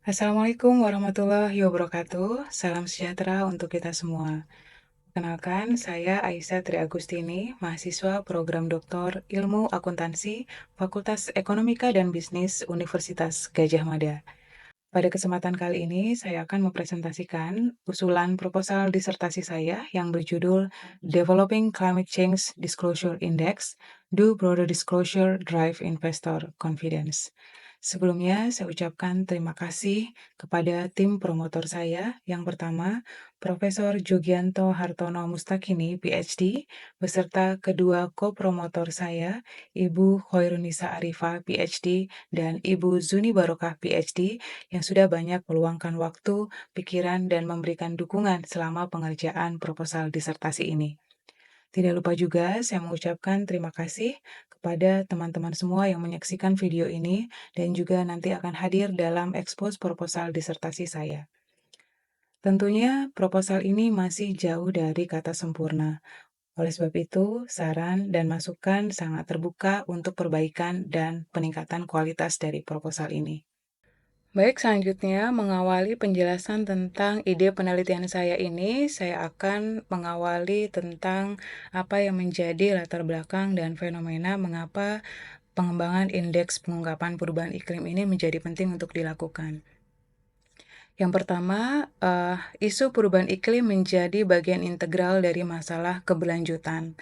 Assalamualaikum warahmatullahi wabarakatuh. Salam sejahtera untuk kita semua. Kenalkan, saya Aisyah Tri Agustini, mahasiswa program Doktor Ilmu Akuntansi, Fakultas Ekonomika dan Bisnis Universitas Gadjah Mada. Pada kesempatan kali ini, saya akan mempresentasikan usulan proposal disertasi saya yang berjudul Developing Climate Change Disclosure Index, Do Broader Disclosure Drive Investor Confidence. Sebelumnya, saya ucapkan terima kasih kepada tim promotor saya. Yang pertama, Profesor Jugianto Hartono Mustakini, PhD, beserta kedua co-promotor saya, Ibu Khoirunisa Arifah, PhD, dan Ibu Zuni Barokah, PhD, yang sudah banyak meluangkan waktu, pikiran, dan memberikan dukungan selama pengerjaan proposal disertasi ini. Tidak lupa juga saya mengucapkan terima kasih kepada teman-teman semua yang menyaksikan video ini dan juga nanti akan hadir dalam ekspos proposal disertasi saya. Tentunya proposal ini masih jauh dari kata sempurna. Oleh sebab itu, saran dan masukan sangat terbuka untuk perbaikan dan peningkatan kualitas dari proposal ini. Baik, selanjutnya mengawali penjelasan tentang ide penelitian saya ini, saya akan mengawali tentang apa yang menjadi latar belakang dan fenomena mengapa pengembangan indeks pengungkapan perubahan iklim ini menjadi penting untuk dilakukan. Yang pertama, isu perubahan iklim menjadi bagian integral dari masalah keberlanjutan.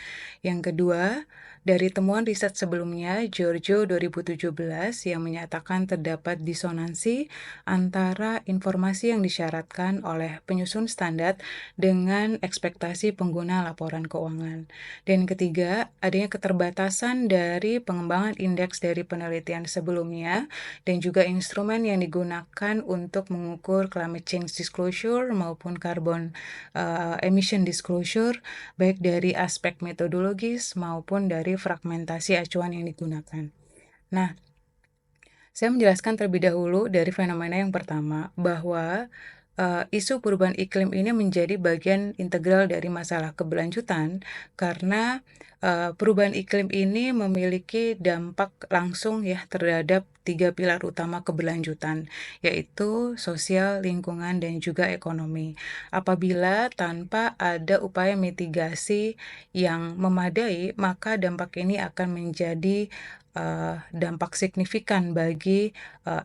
Yang kedua, dari temuan riset sebelumnya, Giorgio 2017, yang menyatakan terdapat disonansi antara informasi yang disyaratkan oleh penyusun standar dengan ekspektasi pengguna laporan keuangan. Dan ketiga, adanya keterbatasan dari pengembangan indeks dari penelitian sebelumnya dan juga instrumen yang digunakan untuk mengukur climate change disclosure maupun carbon emission disclosure, baik dari aspek metodologis maupun dari fragmentasi acuan yang digunakan. Nah, saya menjelaskan terlebih dahulu dari fenomena yang pertama, bahwa isu perubahan iklim ini menjadi bagian integral dari masalah keberlanjutan karena perubahan iklim ini memiliki dampak langsung ya terhadap tiga pilar utama keberlanjutan, yaitu sosial, lingkungan, dan juga ekonomi. Apabila tanpa ada upaya mitigasi yang memadai, maka dampak ini akan menjadi dampak signifikan bagi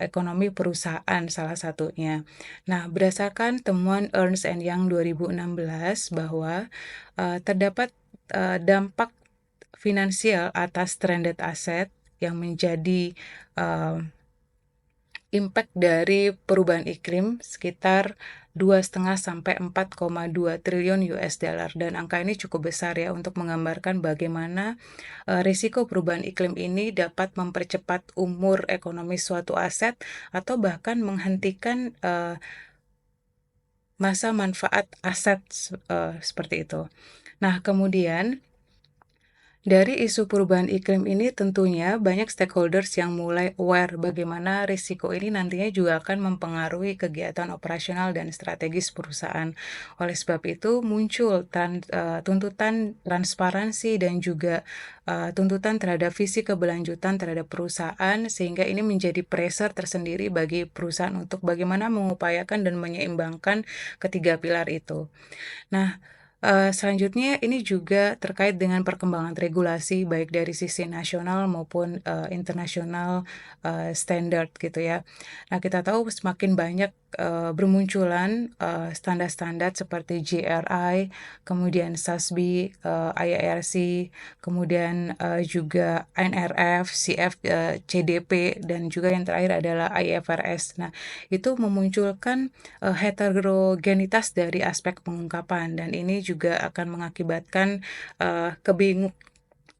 ekonomi perusahaan salah satunya. Nah, berdasarkan temuan Ernst and Young 2016 bahwa terdapat dampak finansial atas stranded asset yang menjadi uh, impact dari perubahan iklim sekitar 2,5 sampai 4,2 triliun US dollar dan angka ini cukup besar ya untuk menggambarkan bagaimana risiko perubahan iklim ini dapat mempercepat umur ekonomi suatu aset atau bahkan menghentikan masa manfaat aset seperti itu. Nah, kemudian dari isu perubahan iklim ini tentunya banyak stakeholders yang mulai aware bagaimana risiko ini nantinya juga akan mempengaruhi kegiatan operasional dan strategis perusahaan. Oleh sebab itu muncul tuntutan transparansi dan juga tuntutan terhadap visi keberlanjutan terhadap perusahaan sehingga ini menjadi pressure tersendiri bagi perusahaan untuk bagaimana mengupayakan dan menyeimbangkan ketiga pilar itu. Nah, selanjutnya ini juga terkait dengan perkembangan regulasi baik dari sisi nasional maupun, internasional, standar gitu ya. Nah, kita tahu semakin banyak, bermunculan, standar-standar seperti GRI, kemudian SASB, IARC, kemudian, juga NRF, CDP, dan juga yang terakhir adalah IFRS. Nah, itu memunculkan heterogenitas dari aspek pengungkapan dan ini juga akan mengakibatkan uh, kebingung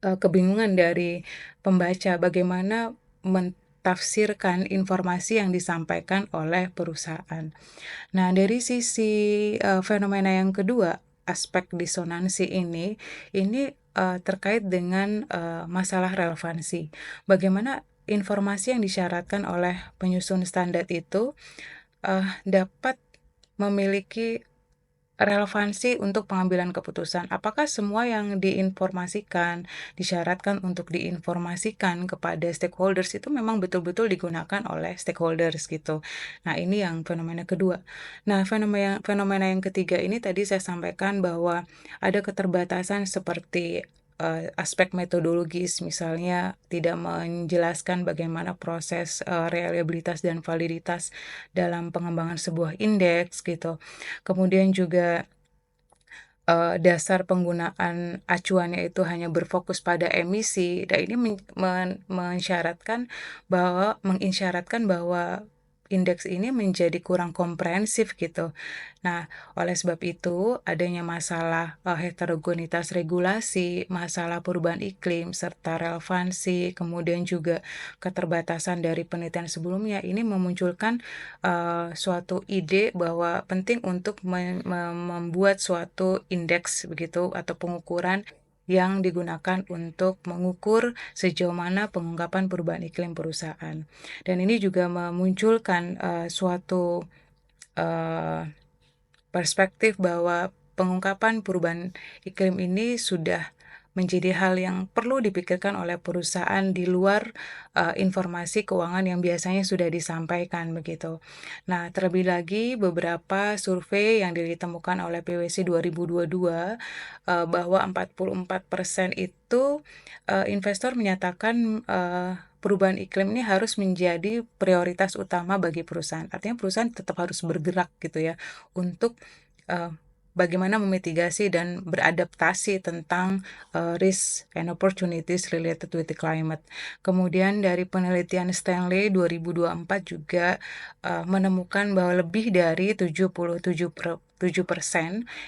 kebingungan dari pembaca bagaimana mentafsirkan informasi yang disampaikan oleh perusahaan. Nah, dari sisi fenomena yang kedua, aspek disonansi ini terkait dengan masalah relevansi. Bagaimana informasi yang disyaratkan oleh penyusun standar itu dapat memiliki relevansi untuk pengambilan keputusan. Apakah semua yang diinformasikan, disyaratkan untuk diinformasikan kepada stakeholders itu memang betul-betul digunakan oleh stakeholders gitu. Nah, ini yang fenomena kedua. Nah, fenomena fenomena yang ketiga ini tadi saya sampaikan bahwa ada keterbatasan seperti aspek metodologis, misalnya tidak menjelaskan bagaimana proses reliabilitas dan validitas dalam pengembangan sebuah indeks gitu. Kemudian juga dasar penggunaan acuannya itu hanya berfokus pada emisi, dan ini mengisyaratkan bahwa indeks ini menjadi kurang komprehensif gitu. Nah, oleh sebab itu adanya masalah heterogenitas regulasi, masalah perubahan iklim, serta relevansi, kemudian juga keterbatasan dari penelitian sebelumnya, ini memunculkan suatu ide bahwa penting untuk membuat suatu indeks begitu atau pengukuran yang digunakan untuk mengukur sejauh mana pengungkapan perubahan iklim perusahaan. Dan ini juga memunculkan suatu eee, perspektif bahwa pengungkapan perubahan iklim ini sudah menjadi hal yang perlu dipikirkan oleh perusahaan di luar informasi keuangan yang biasanya sudah disampaikan begitu. Nah, terlebih lagi beberapa survei yang ditemukan oleh PwC 2022 bahwa 44% itu investor menyatakan perubahan iklim ini harus menjadi prioritas utama bagi perusahaan. Artinya perusahaan tetap harus bergerak gitu ya untuk eee, bagaimana memitigasi dan beradaptasi tentang risk and opportunities related with the climate. Kemudian dari penelitian Stanley 2024 juga menemukan bahwa lebih dari 77%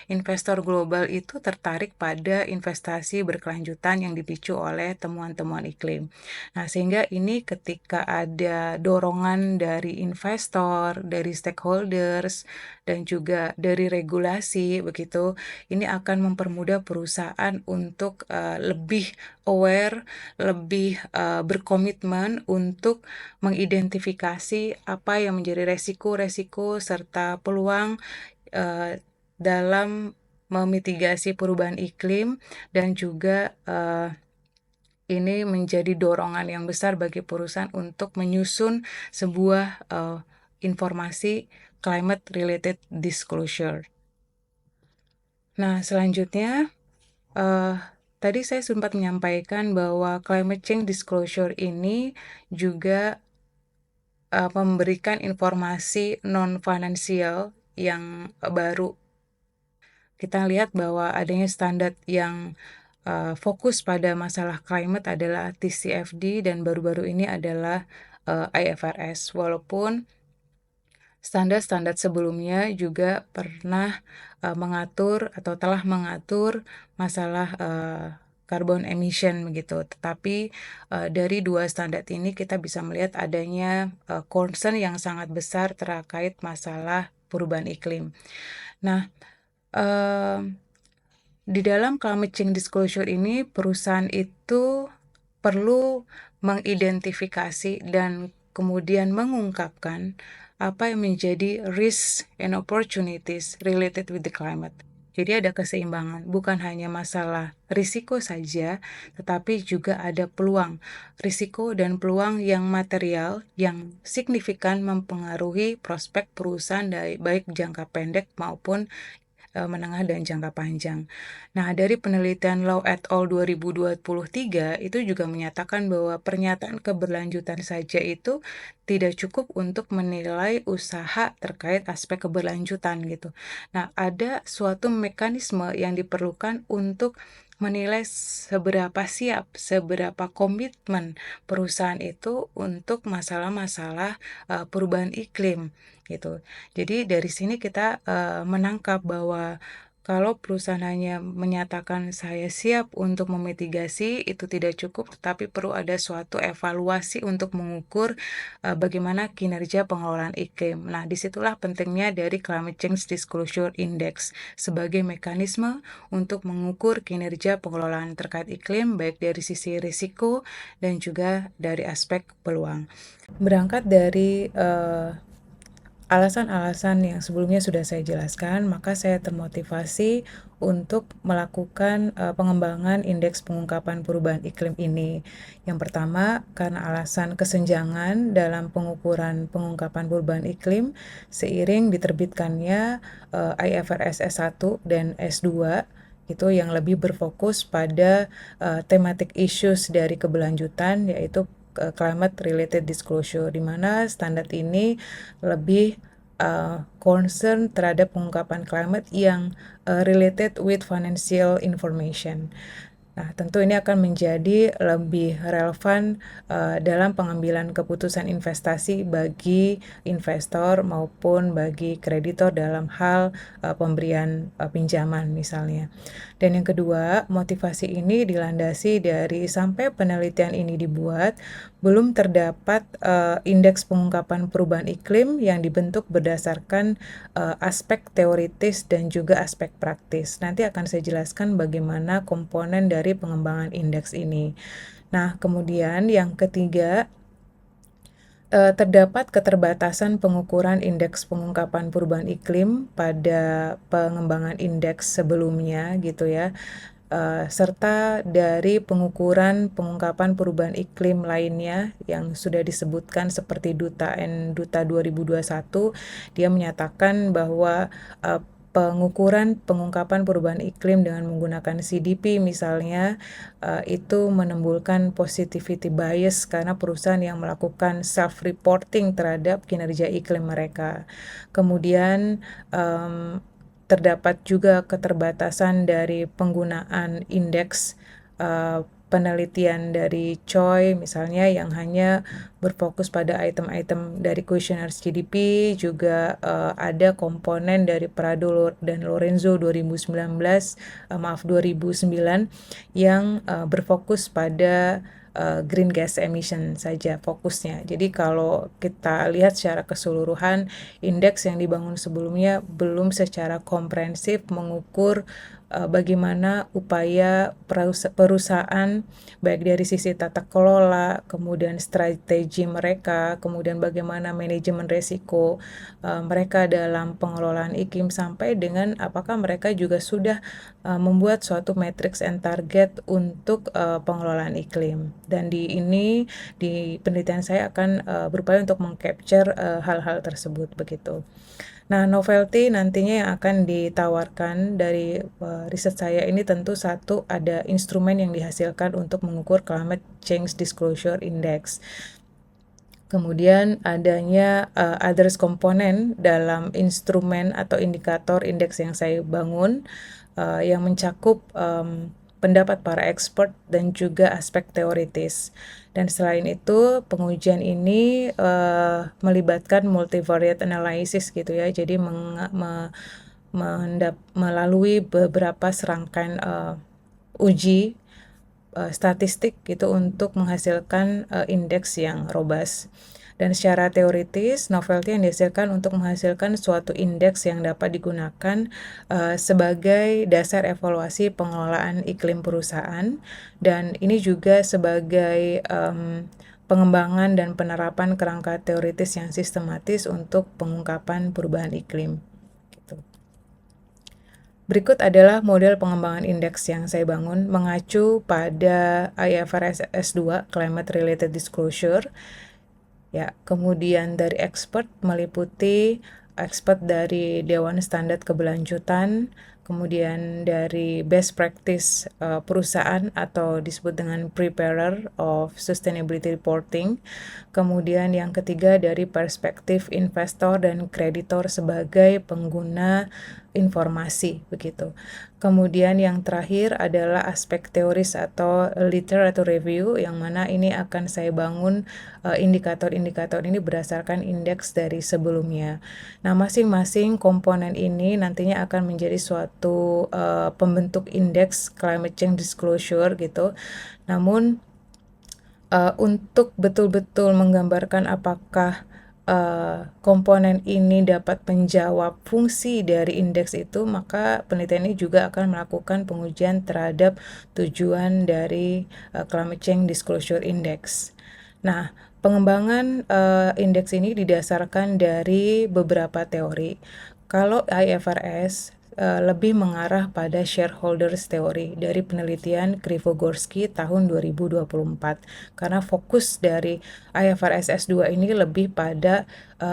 investor global itu tertarik pada investasi berkelanjutan yang dipicu oleh temuan-temuan iklim. Nah, sehingga ini ketika ada dorongan dari investor, dari stakeholders, dan juga dari regulasi begitu, ini akan mempermudah perusahaan untuk lebih aware, lebih berkomitmen untuk mengidentifikasi apa yang menjadi resiko-resiko serta peluang dalam memitigasi perubahan iklim, dan juga ini menjadi dorongan yang besar bagi perusahaan untuk menyusun sebuah informasi climate related disclosure. Nah, selanjutnya eee, tadi saya sempat menyampaikan bahwa climate change disclosure ini juga memberikan informasi non finansial yang baru. Kita lihat bahwa adanya standar yang fokus pada masalah climate adalah TCFD, dan baru-baru ini adalah IFRS. Walaupun standar-standar sebelumnya juga pernah mengatur atau telah mengatur masalah carbon emission begitu. Tetapi dari dua standar ini kita bisa melihat adanya concern yang sangat besar terkait masalah perubahan iklim. Nah, di dalam climate change disclosure ini perusahaan itu perlu mengidentifikasi dan kemudian mengungkapkan apa yang menjadi risk and opportunities related with the climate. Jadi ada keseimbangan, bukan hanya masalah risiko saja, tetapi juga ada peluang. Risiko dan peluang yang material yang signifikan mempengaruhi prospek perusahaan dari baik jangka pendek maupun menengah dan jangka panjang. Nah, dari penelitian Law et al. 2023 itu juga menyatakan bahwa pernyataan keberlanjutan saja itu tidak cukup untuk menilai usaha terkait aspek keberlanjutan gitu. Nah, ada suatu mekanisme yang diperlukan untuk menilai seberapa siap, seberapa komitmen perusahaan itu untuk masalah-masalah perubahan iklim gitu. Jadi dari sini kita menangkap bahwa kalau perusahaan hanya menyatakan saya siap untuk memitigasi, itu tidak cukup, tetapi perlu ada suatu evaluasi untuk mengukur bagaimana kinerja pengelolaan iklim. Nah, disitulah pentingnya dari Climate Change Disclosure Index sebagai mekanisme untuk mengukur kinerja pengelolaan terkait iklim, baik dari sisi risiko dan juga dari aspek peluang. Berangkat dari alasan-alasan yang sebelumnya sudah saya jelaskan, maka saya termotivasi untuk melakukan pengembangan indeks pengungkapan perubahan iklim ini. Yang pertama, karena alasan kesenjangan dalam pengukuran pengungkapan perubahan iklim seiring diterbitkannya IFRS S1 dan S2 itu yang lebih berfokus pada thematic issues dari keberlanjutan, yaitu climate related disclosure, di mana standar ini lebih concern terhadap pengungkapan climate yang related with financial information. Nah, tentu ini akan menjadi lebih relevan dalam pengambilan keputusan investasi bagi investor maupun bagi kreditor dalam hal pemberian pinjaman misalnya. Dan yang kedua, motivasi ini dilandasi dari sampai penelitian ini dibuat, belum terdapat indeks pengungkapan perubahan iklim yang dibentuk berdasarkan aspek teoritis dan juga aspek praktis. Nanti akan saya jelaskan bagaimana komponen dari pengembangan indeks ini. Nah, kemudian yang ketiga, terdapat keterbatasan pengukuran indeks pengungkapan perubahan iklim pada pengembangan indeks sebelumnya gitu ya. Serta dari pengukuran pengungkapan perubahan iklim lainnya yang sudah disebutkan seperti Duta and Duta 2021, dia menyatakan bahwa pengukuran pengungkapan perubahan iklim dengan menggunakan CDP misalnya itu menimbulkan positivity bias karena perusahaan yang melakukan self-reporting terhadap kinerja iklim mereka. Kemudian terdapat juga keterbatasan dari penggunaan indeks penelitian dari Choi misalnya yang hanya berfokus pada item-item dari kuesioner GDP, juga ada komponen dari Prado dan Lorenzo 2009 yang berfokus pada green gas emission saja fokusnya. Jadi kalau kita lihat secara keseluruhan, indeks yang dibangun sebelumnya belum secara komprehensif mengukur bagaimana upaya perusahaan baik dari sisi tata kelola, kemudian strategi mereka, kemudian bagaimana manajemen risiko mereka dalam pengelolaan iklim, sampai dengan apakah mereka juga sudah membuat suatu matrix and target untuk pengelolaan iklim. Dan di penelitian saya akan berupaya untuk mengcapture hal-hal tersebut begitu. Nah, novelty nantinya yang akan ditawarkan dari riset saya ini tentu satu, ada instrumen yang dihasilkan untuk mengukur Climate Change Disclosure Index. Kemudian adanya others komponen dalam instrumen atau indikator indeks yang saya bangun yang mencakup pendapat para expert dan juga aspek teoritis. Dan selain itu, pengujian ini melibatkan multivariate analysis gitu ya. Jadi melalui beberapa serangkaian uji statistik gitu untuk menghasilkan indeks yang robust. Dan secara teoritis, novelty yang dihasilkan untuk menghasilkan suatu indeks yang dapat digunakan sebagai dasar evaluasi pengelolaan iklim perusahaan, dan ini juga sebagai pengembangan dan penerapan kerangka teoritis yang sistematis untuk pengungkapan perubahan iklim. Gitu. Berikut adalah model pengembangan indeks yang saya bangun mengacu pada IFRS S2 Climate Related Disclosure. Ya, kemudian dari expert meliputi expert dari Dewan Standar Keberlanjutan, kemudian dari best practice perusahaan atau disebut dengan preparer of sustainability reporting. Kemudian yang ketiga dari perspektif investor dan kreditor sebagai pengguna informasi begitu. Kemudian yang terakhir adalah aspek teoris atau literature review, yang mana ini akan saya bangun indikator-indikator ini berdasarkan indeks dari sebelumnya. Nah, masing-masing komponen ini nantinya akan menjadi suatu pembentuk indeks climate change disclosure gitu. Namun untuk betul-betul menggambarkan apakah komponen ini dapat menjawab fungsi dari indeks itu, maka penelitian ini juga akan melakukan pengujian terhadap tujuan dari Climate Change Disclosure Index. Nah, pengembangan indeks ini didasarkan dari beberapa teori. Kalau IFRS lebih mengarah pada shareholders theory dari penelitian Krivogorski tahun 2024. Karena fokus dari IFRS S2 ini lebih pada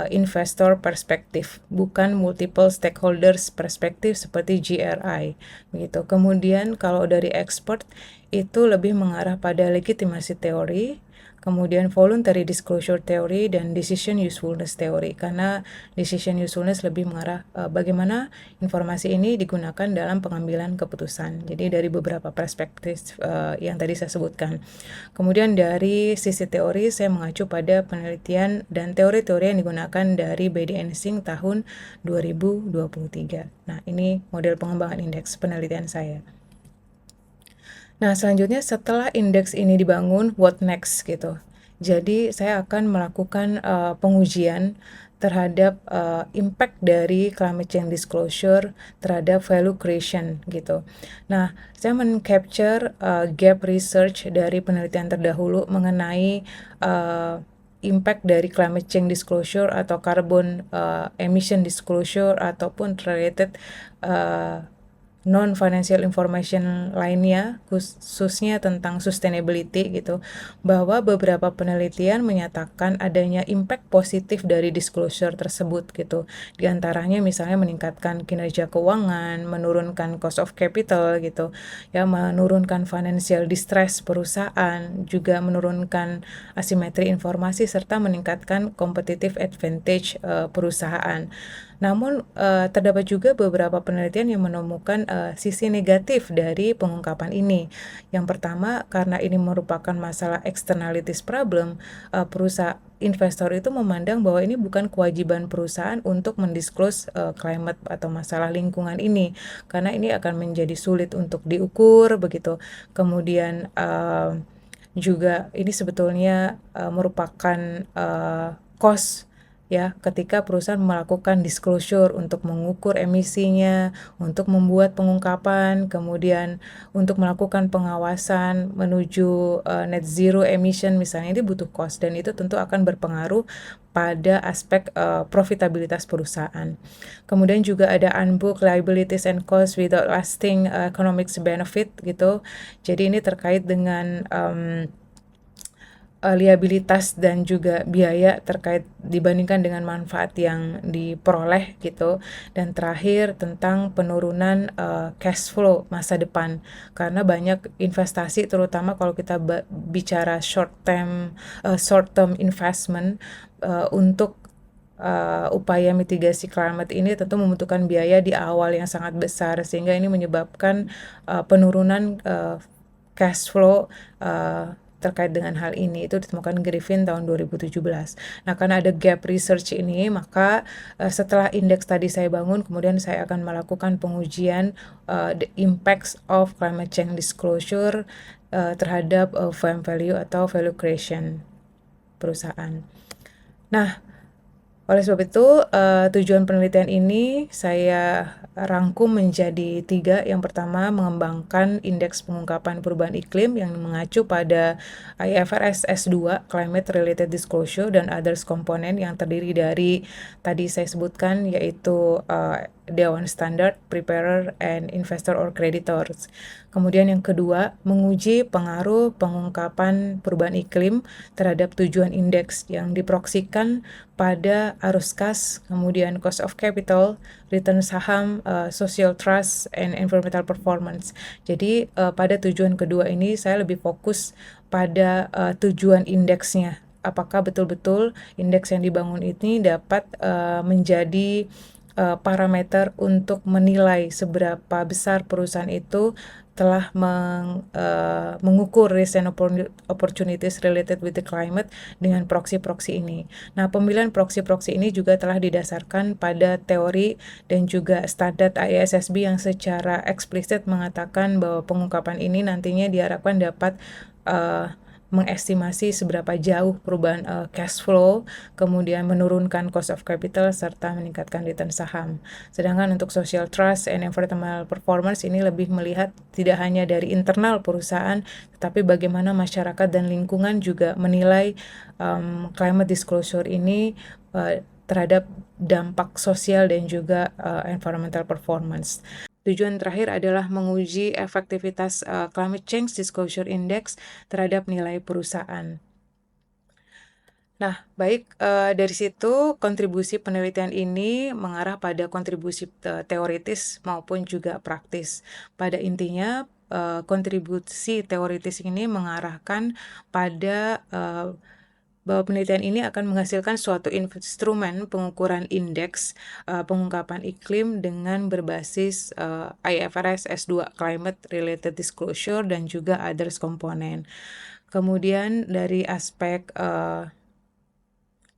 investor perspektif, bukan multiple stakeholders perspektif seperti GRI. Begitu. Kemudian kalau dari expert itu lebih mengarah pada legitimasi teori, kemudian voluntary disclosure theory dan decision usefulness theory, karena decision usefulness lebih mengarah bagaimana informasi ini digunakan dalam pengambilan keputusan. Jadi dari beberapa perspektif yang tadi saya sebutkan. Kemudian dari sisi teori saya mengacu pada penelitian dan teori-teori yang digunakan dari BDN Singh tahun 2023. Nah, ini model pengembangan indeks penelitian saya. Nah, selanjutnya setelah indeks ini dibangun, what next gitu. Jadi saya akan melakukan pengujian terhadap impact dari climate change disclosure terhadap value creation gitu. Nah, saya men-capture gap research dari penelitian terdahulu mengenai impact dari climate change disclosure atau carbon emission disclosure ataupun related non-financial information lainnya, khususnya tentang sustainability gitu, bahwa beberapa penelitian menyatakan adanya impact positif dari disclosure tersebut gitu. Di antaranya misalnya meningkatkan kinerja keuangan, menurunkan cost of capital gitu, ya, menurunkan financial distress perusahaan, juga menurunkan asimetri informasi serta meningkatkan competitive advantage perusahaan. Namun terdapat juga beberapa penelitian yang menemukan sisi negatif dari pengungkapan ini. Yang pertama, karena ini merupakan masalah externalities problem, investor itu memandang bahwa ini bukan kewajiban perusahaan untuk mendisclose climate atau masalah lingkungan ini, karena ini akan menjadi sulit untuk diukur begitu. Kemudian juga ini sebetulnya merupakan cost ya, ketika perusahaan melakukan disclosure untuk mengukur emisinya, untuk membuat pengungkapan, kemudian untuk melakukan pengawasan menuju net zero emission misalnya, itu butuh cost dan itu tentu akan berpengaruh pada aspek profitabilitas perusahaan. Kemudian juga ada unbooked liabilities and costs without lasting economic benefit gitu. Jadi ini terkait dengan liabilitas dan juga biaya terkait dibandingkan dengan manfaat yang diperoleh gitu. Dan terakhir tentang penurunan cash flow masa depan, karena banyak investasi, terutama kalau kita bicara short term investment untuk upaya mitigasi climate ini tentu membutuhkan biaya di awal yang sangat besar, sehingga ini menyebabkan penurunan cash flow terkait dengan hal ini. Itu ditemukan Griffin tahun 2017. Nah, karena ada gap research ini, maka setelah indeks tadi saya bangun, kemudian saya akan melakukan pengujian the impacts of climate change disclosure terhadap firm value atau value creation perusahaan. Nah, oleh sebab itu, tujuan penelitian ini saya rangkum menjadi 3. Yang pertama, mengembangkan indeks pengungkapan perubahan iklim yang mengacu pada IFRS S2, Climate Related Disclosure, dan others komponen yang terdiri dari, tadi saya sebutkan, yaitu Dewan Standard, Preparer, and Investor or Creditors. Kemudian yang kedua, menguji pengaruh pengungkapan perubahan iklim terhadap tujuan indeks yang diproksikan pada arus kas, kemudian cost of capital, return saham, social trust, and environmental performance. Jadi pada tujuan kedua ini saya lebih fokus pada tujuan indeksnya. Apakah betul-betul indeks yang dibangun ini dapat menjadi parameter untuk menilai seberapa besar perusahaan itu telah mengukur risk and opportunities related with the climate dengan proxy-proxy ini. Nah, pemilihan proxy-proxy ini juga telah didasarkan pada teori dan juga standar ISSB yang secara eksplisit mengatakan bahwa pengungkapan ini nantinya diharapkan dapat mengestimasi seberapa jauh perubahan cash flow, kemudian menurunkan cost of capital, serta meningkatkan return saham. Sedangkan untuk social trust and environmental performance ini lebih melihat tidak hanya dari internal perusahaan, tetapi bagaimana masyarakat dan lingkungan juga menilai climate disclosure ini terhadap dampak sosial dan juga environmental performance. Tujuan terakhir adalah menguji efektivitas Climate Change Disclosure Index terhadap nilai perusahaan. Nah, baik, dari situ kontribusi penelitian ini mengarah pada kontribusi teoritis maupun juga praktis. Pada intinya, kontribusi teoritis ini mengarahkan pada bahwa penelitian ini akan menghasilkan suatu instrumen pengukuran indeks pengungkapan iklim dengan berbasis IFRS S2 Climate Related Disclosure dan juga others komponen. Kemudian dari aspek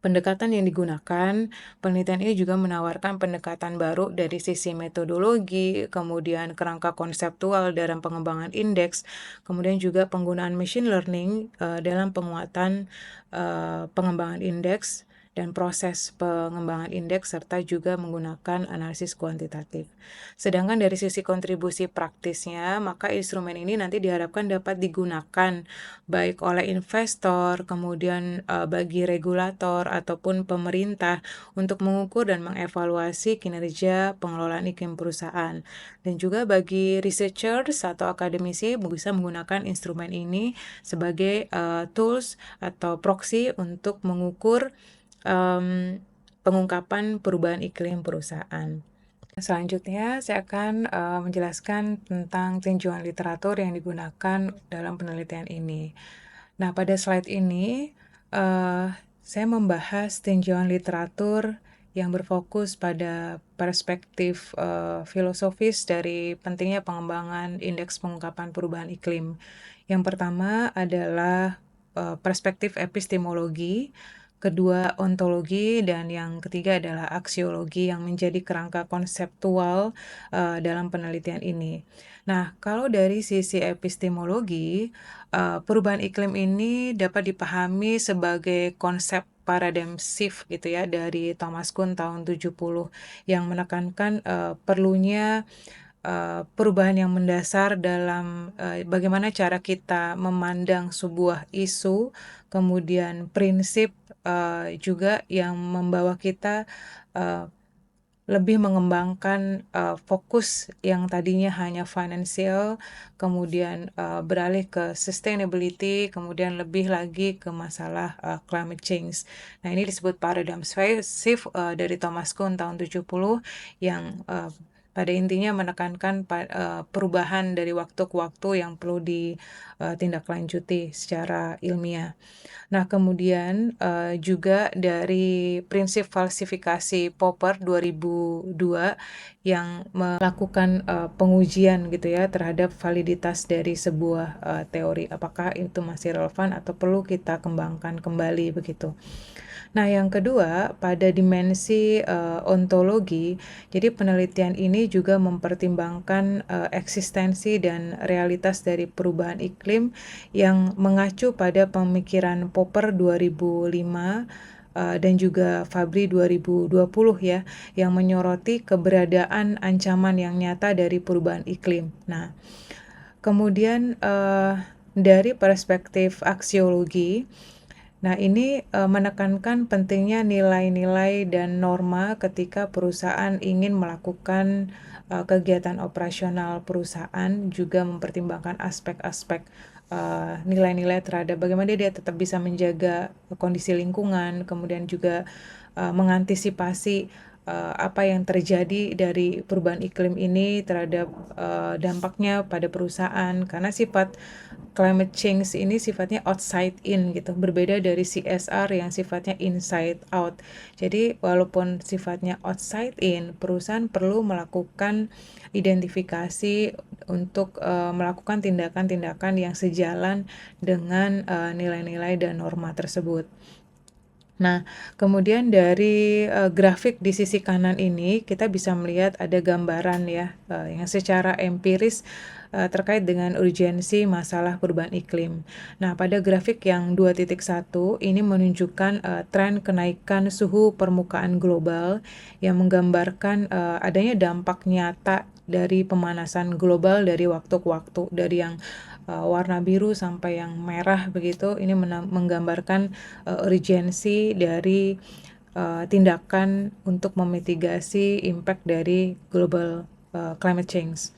pendekatan yang digunakan, penelitian ini juga menawarkan pendekatan baru dari sisi metodologi, kemudian kerangka konseptual dalam pengembangan indeks, kemudian juga penggunaan machine learning dalam penguatan pengembangan indeks dan proses pengembangan indeks, serta juga menggunakan analisis kuantitatif. Sedangkan dari sisi kontribusi praktisnya, maka instrumen ini nanti diharapkan dapat digunakan baik oleh investor, kemudian bagi regulator ataupun pemerintah untuk mengukur dan mengevaluasi kinerja pengelolaan iklim perusahaan. Dan juga bagi researchers atau akademisi bisa menggunakan instrumen ini sebagai tools atau proxy untuk mengukur pengungkapan perubahan iklim perusahaan. Selanjutnya, saya akan menjelaskan tentang tinjauan literatur yang digunakan dalam penelitian ini. Nah, pada slide ini, saya membahas tinjauan literatur yang berfokus pada perspektif filosofis dari pentingnya pengembangan indeks pengungkapan perubahan iklim. Yang pertama adalah perspektif epistemologi, kedua ontologi, dan yang ketiga adalah aksiologi yang menjadi kerangka konseptual dalam penelitian ini. Nah, kalau dari sisi epistemologi, perubahan iklim ini dapat dipahami sebagai konsep paradigm shift gitu ya dari Thomas Kuhn tahun 70 yang menekankan perlunya perubahan yang mendasar dalam bagaimana cara kita memandang sebuah isu, kemudian prinsip juga yang membawa kita lebih mengembangkan fokus yang tadinya hanya financial, kemudian beralih ke sustainability, kemudian lebih lagi ke masalah climate change. Nah, ini disebut paradigm shift dari Thomas Kuhn tahun 70 yang pada intinya menekankan perubahan dari waktu ke waktu yang perlu ditindaklanjuti secara ilmiah. Nah, kemudian juga dari prinsip falsifikasi Popper 2002 yang melakukan pengujian gitu ya terhadap validitas dari sebuah teori, apakah itu masih relevan atau perlu kita kembangkan kembali begitu. Nah, yang kedua, pada dimensi ontologi, jadi penelitian ini juga mempertimbangkan eksistensi dan realitas dari perubahan iklim yang mengacu pada pemikiran Popper 2005 dan juga Fabry 2020 ya, yang menyoroti keberadaan ancaman yang nyata dari perubahan iklim. Nah, kemudian dari perspektif aksiologi, nah, ini menekankan pentingnya nilai-nilai dan norma ketika perusahaan ingin melakukan kegiatan operasional perusahaan, juga mempertimbangkan aspek-aspek nilai-nilai terhadap bagaimana dia tetap bisa menjaga kondisi lingkungan, kemudian juga mengantisipasi apa yang terjadi dari perubahan iklim ini terhadap dampaknya pada perusahaan, karena sifat climate change ini sifatnya outside in gitu, berbeda dari CSR yang sifatnya inside out. Jadi walaupun sifatnya outside in, perusahaan perlu melakukan identifikasi untuk melakukan tindakan-tindakan yang sejalan dengan nilai-nilai dan norma tersebut. Nah, kemudian dari, grafik di sisi kanan ini kita bisa melihat ada gambaran ya, yang secara empiris, terkait dengan urgensi masalah perubahan iklim. Nah, pada grafik yang 2.1 ini menunjukkan, tren kenaikan suhu permukaan global yang menggambarkan, adanya dampak nyata dari pemanasan global dari waktu ke waktu, dari yang, warna biru sampai yang merah begitu, ini menggambarkan urgensi dari tindakan untuk memitigasi impact dari global climate change.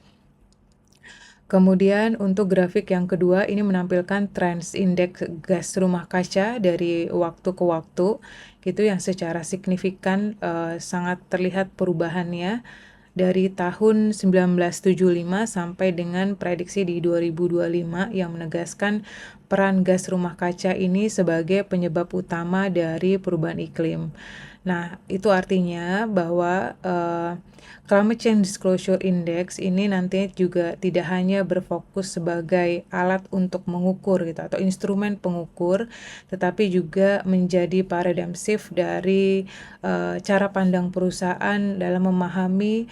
Kemudian untuk grafik yang kedua ini menampilkan trends indeks gas rumah kaca dari waktu ke waktu, gitu yang secara signifikan sangat terlihat perubahannya dari tahun 1975 sampai dengan prediksi di 2025 yang menegaskan peran gas rumah kaca ini sebagai penyebab utama dari perubahan iklim. Nah, itu artinya bahwa Climate Change Disclosure Index ini nantinya juga tidak hanya berfokus sebagai alat untuk mengukur gitu atau instrumen pengukur, tetapi juga menjadi paradigm shift dari cara pandang perusahaan dalam memahami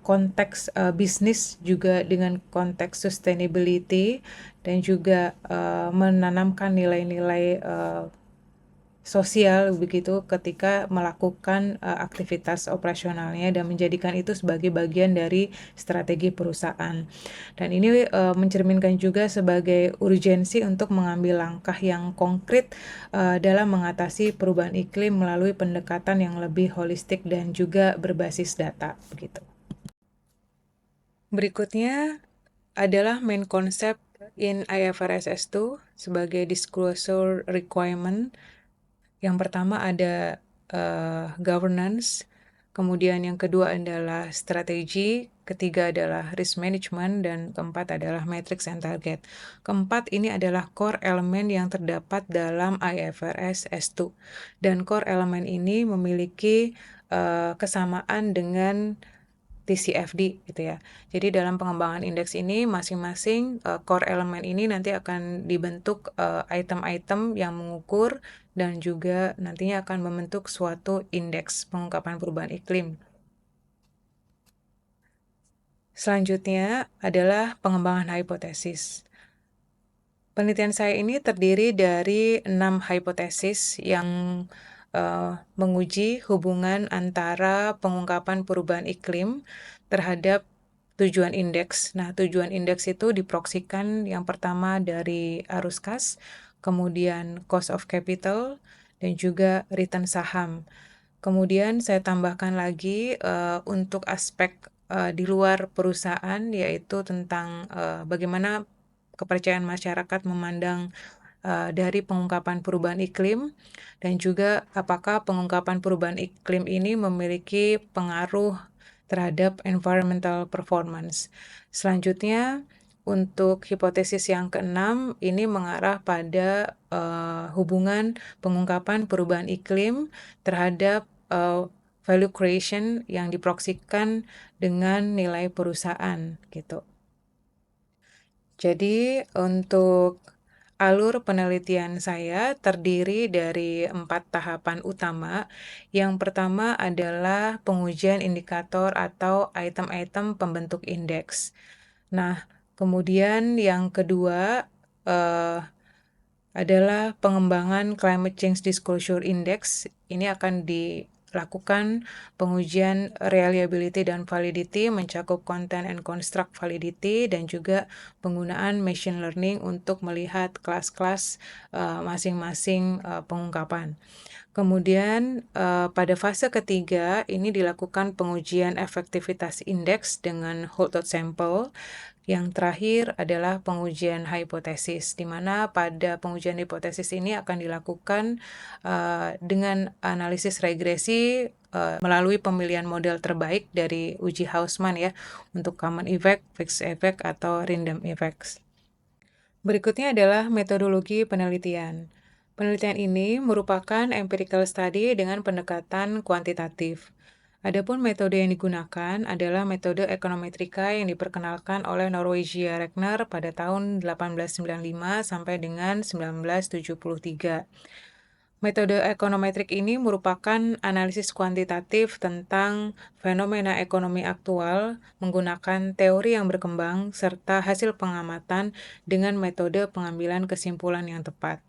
konteks bisnis juga dengan konteks sustainability dan juga menanamkan nilai-nilai sosial begitu ketika melakukan aktivitas operasionalnya dan menjadikan itu sebagai bagian dari strategi perusahaan. Dan ini mencerminkan juga sebagai urgensi untuk mengambil langkah yang konkret dalam mengatasi perubahan iklim melalui pendekatan yang lebih holistik dan juga berbasis data begitu. Berikutnya adalah main concept in IFRS S2 sebagai disclosure requirement. Yang pertama ada governance, kemudian yang kedua adalah strategi, ketiga adalah risk management, dan keempat adalah metrics and target. Keempat ini adalah core elemen yang terdapat dalam IFRS S2. Dan core elemen ini memiliki kesamaan dengan TCFD gitu ya. Jadi dalam pengembangan indeks ini masing-masing core elemen ini nanti akan dibentuk item-item yang mengukur dan juga nantinya akan membentuk suatu indeks pengungkapan perubahan iklim. Selanjutnya adalah pengembangan hipotesis. Penelitian saya ini terdiri dari 6 hipotesis yang menguji hubungan antara pengungkapan perubahan iklim terhadap tujuan indeks. Nah, tujuan indeks itu diproksikan yang pertama dari arus kas, kemudian cost of capital, dan juga return saham. Kemudian saya tambahkan lagi untuk aspek di luar perusahaan, yaitu tentang bagaimana kepercayaan masyarakat memandang dari pengungkapan perubahan iklim, dan juga apakah pengungkapan perubahan iklim ini memiliki pengaruh terhadap environmental performance. Selanjutnya, untuk hipotesis yang keenam, ini mengarah pada hubungan pengungkapan perubahan iklim terhadap value creation yang diproksikan dengan nilai perusahaan gitu. Jadi untuk alur penelitian saya terdiri dari 4 tahapan utama. Yang pertama adalah pengujian indikator atau item-item pembentuk indeks. Nah, kemudian yang kedua adalah pengembangan Climate Change Disclosure Index. Ini akan dilakukan pengujian reliability dan validity, mencakup content and construct validity, dan juga penggunaan machine learning untuk melihat kelas-kelas masing-masing pengungkapan. Kemudian pada fase ketiga ini dilakukan pengujian efektivitas indeks dengan whole tot sample. Yang terakhir adalah pengujian hipotesis, di mana pada pengujian hipotesis ini akan dilakukan dengan analisis regresi melalui pemilihan model terbaik dari uji Hausman ya, untuk common effect, fixed effect, atau random effects. Berikutnya adalah metodologi penelitian. Penelitian ini merupakan empirical study dengan pendekatan kuantitatif. Adapun metode yang digunakan adalah metode ekonometrika yang diperkenalkan oleh Norwegia Regner pada tahun 1895 sampai dengan 1973. Metode ekonometrik ini merupakan analisis kuantitatif tentang fenomena ekonomi aktual menggunakan teori yang berkembang serta hasil pengamatan dengan metode pengambilan kesimpulan yang tepat.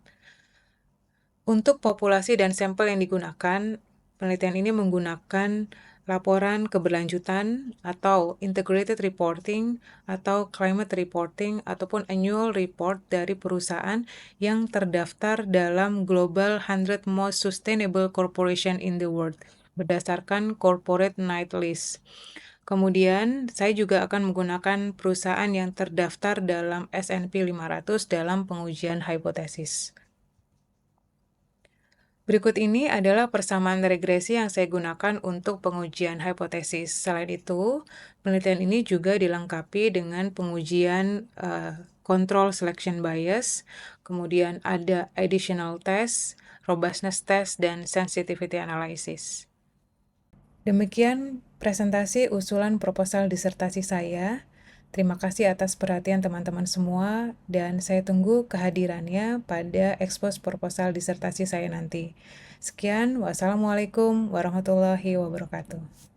Untuk populasi dan sampel yang digunakan, penelitian ini menggunakan laporan keberlanjutan atau integrated reporting atau climate reporting ataupun annual report dari perusahaan yang terdaftar dalam Global 100 Most Sustainable Corporation in the World berdasarkan Corporate Knight List. Kemudian, saya juga akan menggunakan perusahaan yang terdaftar dalam S&P 500 dalam pengujian hipotesis. Berikut ini adalah persamaan regresi yang saya gunakan untuk pengujian hipotesis. Selain itu, penelitian ini juga dilengkapi dengan pengujian control selection bias, kemudian ada additional test, robustness test, dan sensitivity analysis. Demikian presentasi usulan proposal disertasi saya. Terima kasih atas perhatian teman-teman semua, dan saya tunggu kehadirannya pada ekspos proposal disertasi saya nanti. Sekian, wassalamualaikum warahmatullahi wabarakatuh.